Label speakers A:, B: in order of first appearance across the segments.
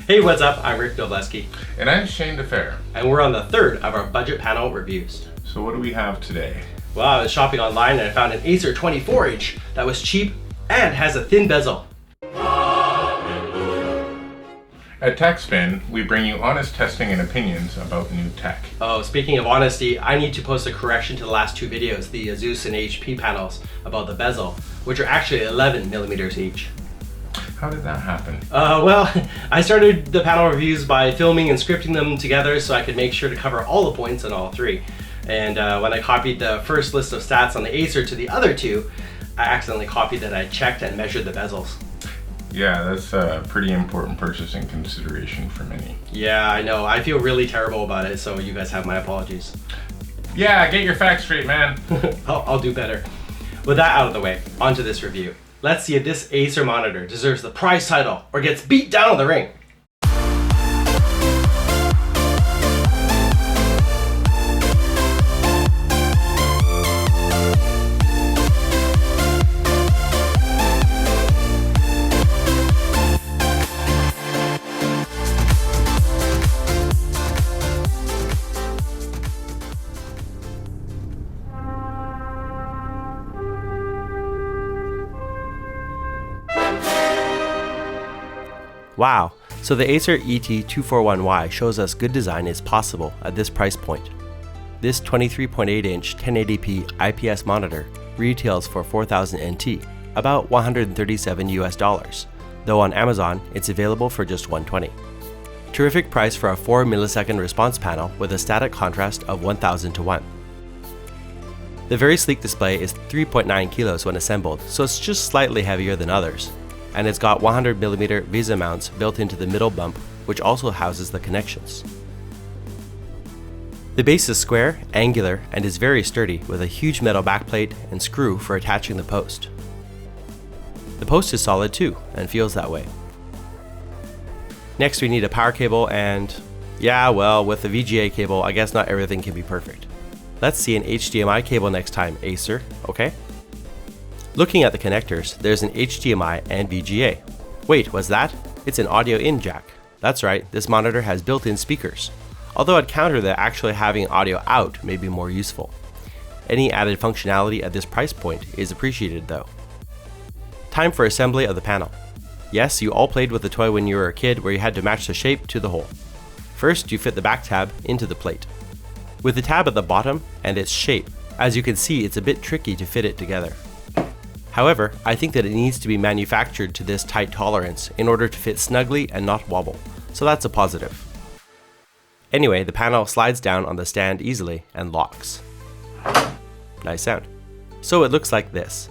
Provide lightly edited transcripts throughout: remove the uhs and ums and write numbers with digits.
A: Hey, what's up? I'm Rick Dobleski.
B: And I'm Shane DeFair.
A: And we're on the third of our budget panel reviews.
B: So what do we have today?
A: Well, I was shopping online and I found an Acer 24-inch that was cheap and has a thin bezel.
B: At Techspin, we bring you honest testing and opinions about new tech.
A: Oh, speaking of honesty, I need to post a correction to the last two videos, the Asus and HP panels, about the bezel, which are actually 11 millimeters each.
B: How did that happen?
A: Well, I started the panel reviews by filming and scripting them together so I could make sure to cover all the points on all three. And when I copied the first list of stats on the Acer to the other two, I accidentally copied that I checked and measured the bezels.
B: Yeah, that's a pretty important purchasing consideration for many.
A: Yeah, I know. I feel really terrible about it, so you guys have my apologies.
B: Yeah, get your facts straight, man.
A: I'll do better. With that out of the way, on to this review. Let's see if this Acer monitor deserves the prize title or gets beat down in the ring. Wow, so the Acer ET241Y shows us good design is possible at this price point. This 23.8-inch 1080p IPS monitor retails for 4,000 NT, about $137 US, though on Amazon it's available for just $120. Terrific price for a 4 millisecond response panel with a static contrast of 1000 to 1. The very sleek display is 3.9 kilos when assembled, so it's just slightly heavier than others. And it's got 100mm VESA mounts built into the middle bump, which also houses the connections. The base is square, angular, and is very sturdy with a huge metal backplate and screw for attaching the post. The post is solid too, and feels that way. Next we need a power cable and, yeah, well, with the VGA cable, I guess not everything can be perfect. Let's see an HDMI cable next time, Acer, okay? Looking at the connectors, there's an HDMI and VGA. Wait, was that? It's an audio in jack. That's right, this monitor has built-in speakers. Although I'd counter that actually having audio out may be more useful. Any added functionality at this price point is appreciated though. Time for assembly of the panel. Yes, you all played with the toy when you were a kid where you had to match the shape to the hole. First, you fit the back tab into the plate. With the tab at the bottom and its shape, as you can see, it's a bit tricky to fit it together. However, I think that it needs to be manufactured to this tight tolerance in order to fit snugly and not wobble, so that's a positive. Anyway, the panel slides down on the stand easily and locks. Nice sound. So it looks like this.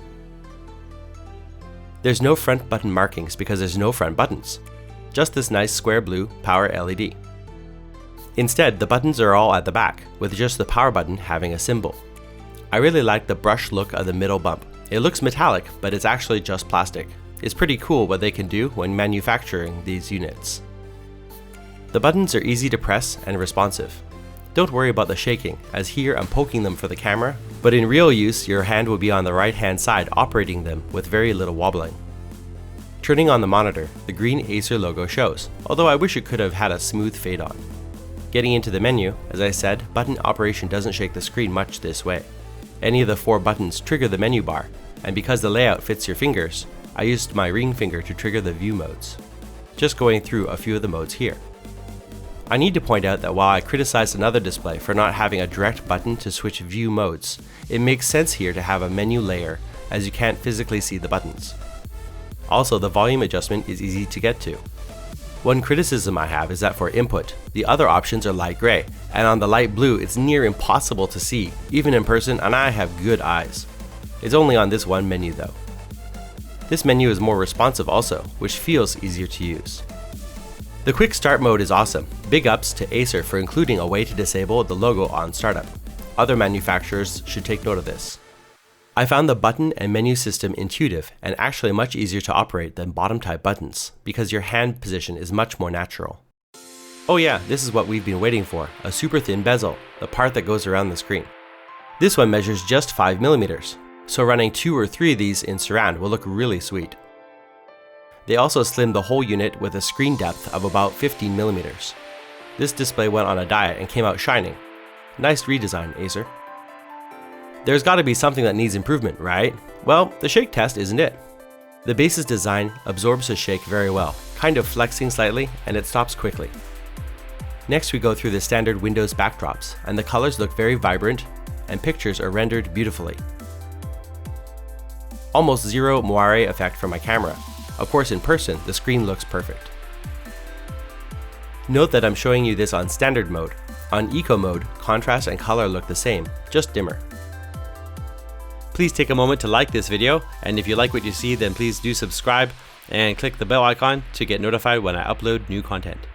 A: There's no front button markings because there's no front buttons. Just this nice square blue power LED. Instead, the buttons are all at the back, with just the power button having a symbol. I really like the brush look of the middle bump. It looks metallic, but it's actually just plastic. It's pretty cool what they can do when manufacturing these units. The buttons are easy to press and responsive. Don't worry about the shaking, as here I'm poking them for the camera, but in real use your hand will be on the right hand side operating them with very little wobbling. Turning on the monitor, the green Acer logo shows, although I wish it could have had a smooth fade on. Getting into the menu, as I said, button operation doesn't shake the screen much this way. Any of the 4 buttons trigger the menu bar, and because the layout fits your fingers, I used my ring finger to trigger the view modes. Just going through a few of the modes here. I need to point out that while I criticized another display for not having a direct button to switch view modes, it makes sense here to have a menu layer as you can't physically see the buttons. Also, the volume adjustment is easy to get to. One criticism I have is that for input, the other options are light gray, and on the light blue it's near impossible to see, even in person, and I have good eyes. It's only on this one menu though. This menu is more responsive also, which feels easier to use. The quick start mode is awesome. Big ups to Acer for including a way to disable the logo on startup. Other manufacturers should take note of this. I found the button and menu system intuitive and actually much easier to operate than bottom type buttons because your hand position is much more natural. Oh yeah, this is what we've been waiting for, a super thin bezel, the part that goes around the screen. This one measures just 5mm, so running 2 or 3 of these in surround will look really sweet. They also slimmed the whole unit with a screen depth of about 15mm. This display went on a diet and came out shining. Nice redesign, Acer. There's gotta be something that needs improvement, right? Well, the shake test isn't it. The base's design absorbs the shake very well, kind of flexing slightly, and it stops quickly. Next we go through the standard Windows backdrops, and the colors look very vibrant, and pictures are rendered beautifully. Almost zero moire effect from my camera. Of course, in person, the screen looks perfect. Note that I'm showing you this on standard mode. On eco mode, contrast and color look the same, just dimmer. Please take a moment to like this video, and if you like what you see, then please do subscribe and click the bell icon to get notified when I upload new content.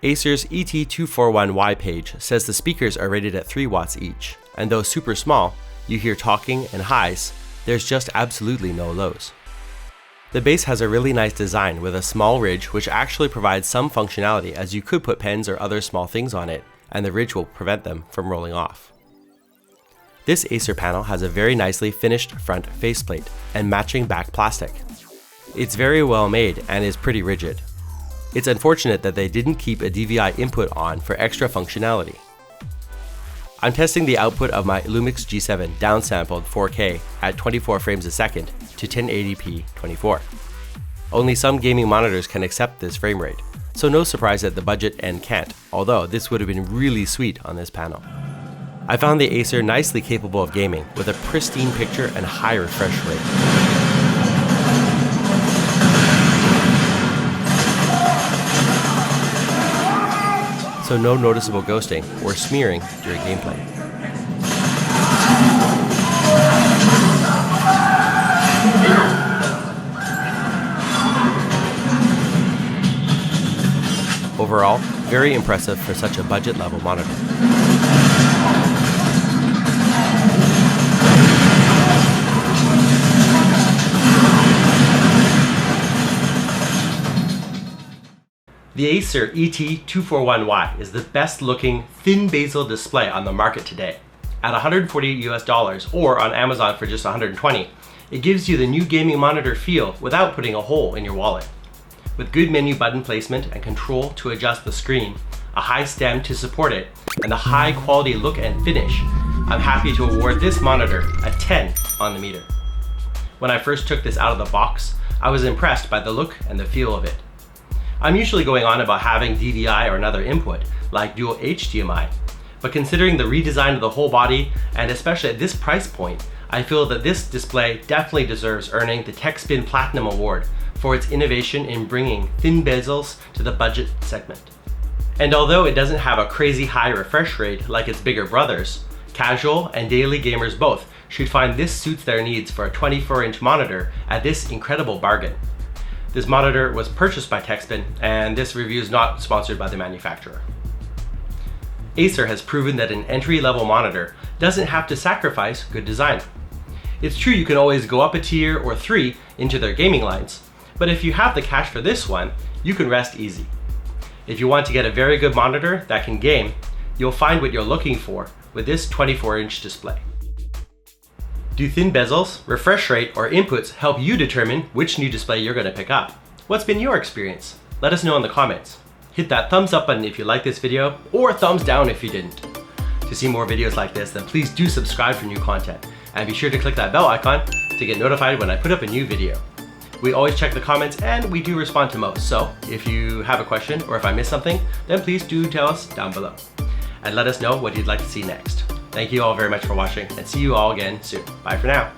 A: Acer's ET241Y page says the speakers are rated at 3 watts each, and though super small, you hear talking and highs, there's just absolutely no lows. The base has a really nice design with a small ridge which actually provides some functionality, as you could put pens or other small things on it, and the ridge will prevent them from rolling off. This Acer panel has a very nicely finished front faceplate and matching back plastic. It's very well made and is pretty rigid. It's unfortunate that they didn't keep a DVI input on for extra functionality. I'm testing the output of my Lumix G7 downsampled 4K at 24 frames a second to 1080p 24. Only some gaming monitors can accept this frame rate, so no surprise that the budget end can't, although this would have been really sweet on this panel. I found the Acer nicely capable of gaming with a pristine picture and high refresh rate. So no noticeable ghosting or smearing during gameplay. Overall, very impressive for such a budget level monitor. The Acer ET241Y is the best looking thin bezel display on the market today. At $140 or on Amazon for just $120, it gives you the new gaming monitor feel without putting a hole in your wallet. With good menu button placement and control to adjust the screen, a high stem to support it, and the high quality look and finish, I'm happy to award this monitor a 10 on the meter. When I first took this out of the box, I was impressed by the look and the feel of it. I'm usually going on about having DVI or another input, like dual HDMI, but considering the redesign of the whole body, and especially at this price point, I feel that this display definitely deserves earning the Techspin Platinum Award for its innovation in bringing thin bezels to the budget segment. And although it doesn't have a crazy high refresh rate like its bigger brothers, casual and daily gamers both should find this suits their needs for a 24-inch monitor at this incredible bargain. This monitor was purchased by Techspin, and this review is not sponsored by the manufacturer. Acer has proven that an entry-level monitor doesn't have to sacrifice good design. It's true you can always go up a tier or 3 into their gaming lines, but if you have the cash for this one, you can rest easy. If you want to get a very good monitor that can game, you'll find what you're looking for with this 24-inch display. Do thin bezels, refresh rate, or inputs help you determine which new display you're going to pick up? What's been your experience? Let us know in the comments. Hit that thumbs up button if you like this video, or thumbs down if you didn't. To see more videos like this, then please do subscribe for new content, and be sure to click that bell icon to get notified when I put up a new video. We always check the comments, and we do respond to most, so if you have a question or if I missed something, then please do tell us down below. And let us know what you'd like to see next. Thank you all very much for watching, and see you all again soon. Bye for now.